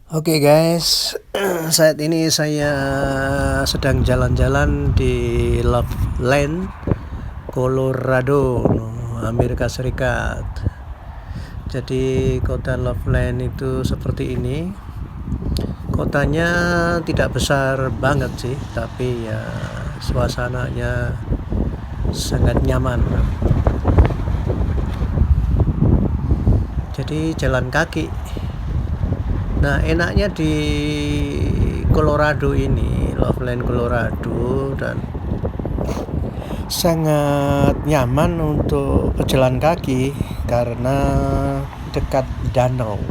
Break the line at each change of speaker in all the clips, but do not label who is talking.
Oke guys, saat ini saya sedang jalan-jalan di Loveland, Colorado, Amerika Serikat. Jadi kota Loveland itu seperti ini. Kotanya tidak besar banget sih, tapi ya suasananya sangat nyaman. Jadi jalan kaki. Nah, enaknya di Colorado ini, Loveland, Colorado, dan sangat nyaman untuk pejalan kaki karena dekat danau.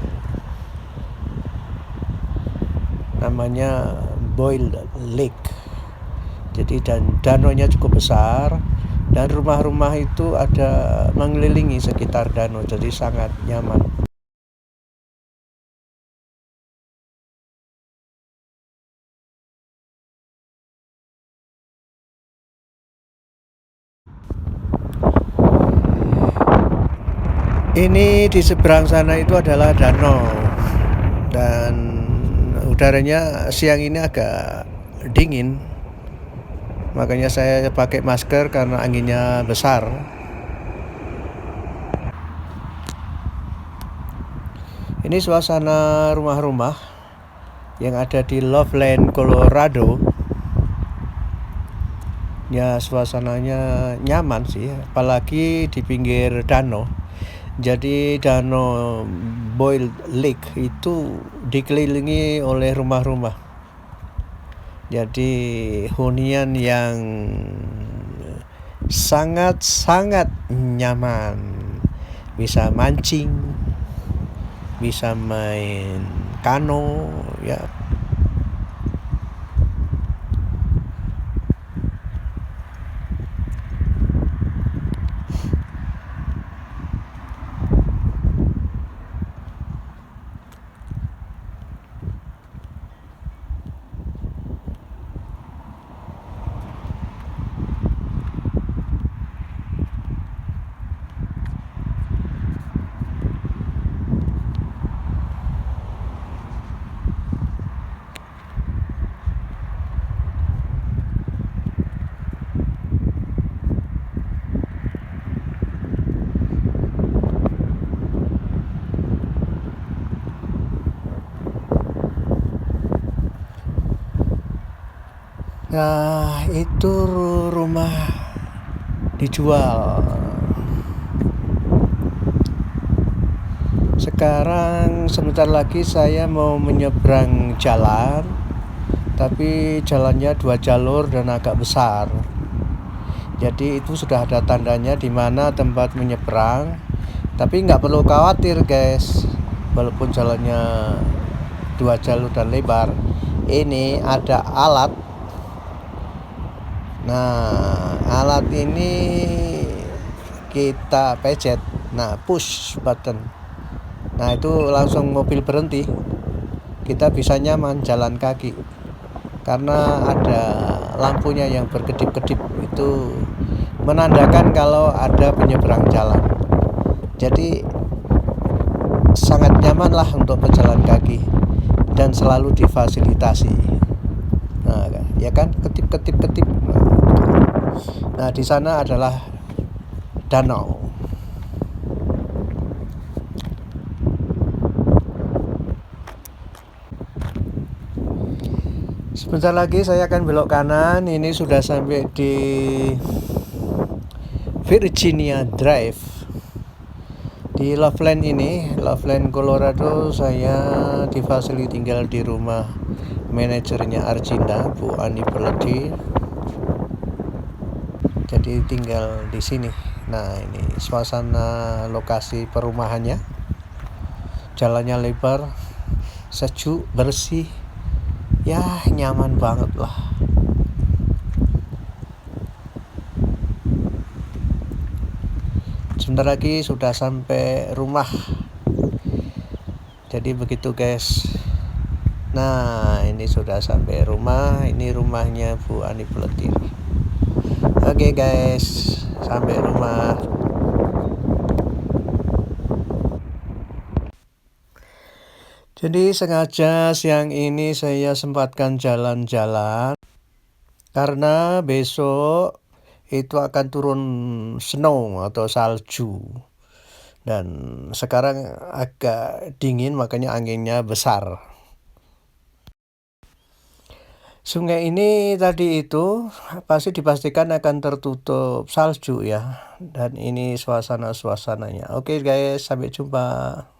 Namanya Boyle Lake. Jadi dan danaunya cukup besar dan rumah-rumah itu ada mengelilingi sekitar danau, jadi sangat nyaman. Ini di seberang sana itu adalah danau dan udaranya siang ini agak dingin, makanya saya pakai masker karena anginnya besar. Ini suasana rumah-rumah yang ada di Loveland, Colorado. Ya, suasananya nyaman sih, apalagi di pinggir danau. Jadi danau Boyle Lake itu dikelilingi oleh rumah-rumah. Jadi hunian yang sangat-sangat nyaman. Bisa mancing, bisa main kano, ya. Nah, itu rumah dijual. Sekarang sebentar lagi saya mau menyeberang jalan, tapi jalannya 2 jalur dan agak besar. Jadi itu sudah ada tandanya di mana tempat menyeberang. Tapi nggak perlu khawatir guys, walaupun jalannya 2 jalur dan lebar, ini ada alat. Nah, alat ini kita pencet, nah push button. Nah, itu langsung mobil berhenti. Kita bisa nyaman jalan kaki karena ada lampunya yang berkedip-kedip, itu menandakan kalau ada penyeberang jalan. Jadi sangat nyaman lah untuk pejalan kaki dan selalu difasilitasi. Nah, ya kan, ketip-ketip-ketip. Nah, di sana adalah danau. Sebentar lagi saya akan belok kanan. Ini sudah sampai di Virginia Drive. Di Loveland ini, Loveland, Colorado, saya difasilitasi tinggal di rumah manajernya Arcinda, Bu Ani Perledi. Jadi tinggal di sini. Nah, ini suasana lokasi perumahannya. Jalannya lebar, sejuk, bersih. Ya, nyaman banget lah. Sebentar lagi sudah sampai rumah. Jadi begitu guys. Nah, ini sudah sampai rumah. Ini rumahnya Bu Ani Perledi. Oke guys, sampai rumah. Jadi sengaja siang ini saya sempatkan jalan-jalan karena besok itu akan turun snow atau salju. Dan sekarang agak dingin makanya anginnya besar. Sungai ini tadi itu pasti dipastikan akan tertutup salju ya. Dan ini suasana-suasananya. Oke guys, sampai jumpa.